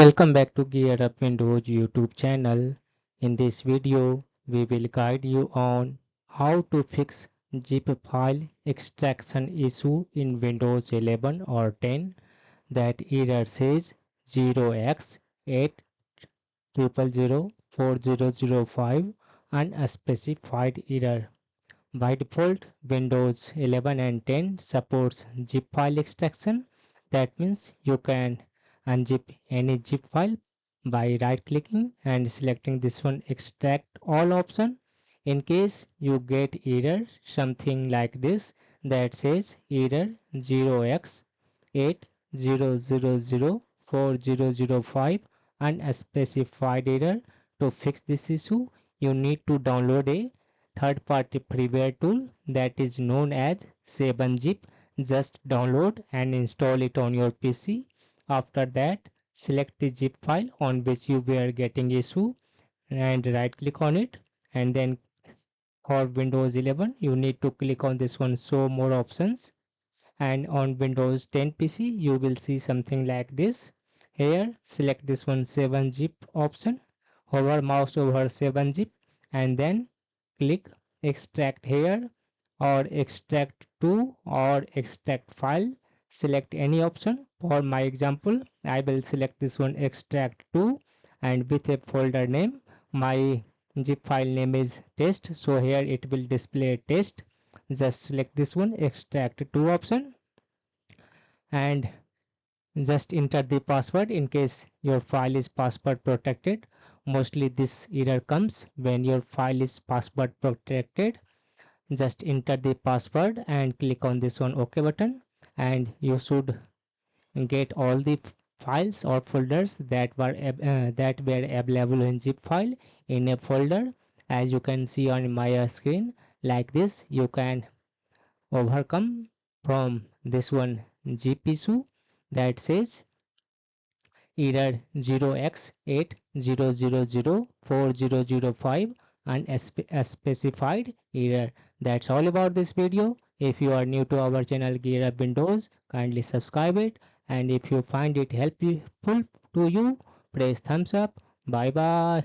Welcome back to Gear Up Windows YouTube channel. In this video, we will guide you on how to fix zip file extraction issue in Windows 11 or 10 that error says 0x80004005 unspecified error. By default, Windows 11 and 10 supports zip file extraction. That means you can unzip any zip file by right clicking and selecting this one extract all option. In case you get error something like this that says error 0x80004005 unspecified error. To fix this issue, you need to download a third-party freeware tool that is known as 7-zip. Just download and install it on your PC. After that, select the zip file on which you were getting issue and right click on it, and then for Windows 11 you need to click on this one show more options, and on Windows 10 PC you will see something like this. Here select this one 7-zip option, hover mouse over 7-zip and then click extract here or extract to or extract file. Select any option. For my example I will select this one extract to, and with a folder name. My zip file name is test, so here it will display test. Just select this one extract to option and just enter the password in case your file is password protected. Mostly this error comes when your file is password protected. Just enter the password and click on this one OK button, and you should get all the files or folders that were available in zip file in a folder. As you can see on my screen, like this you can overcome from this one zip issue that says error 0x80004005 unspecified error. That's all about this video. If you are new to our channel Gear Up Windows, kindly subscribe it, and if you find it helpful to you, press thumbs up. Bye bye.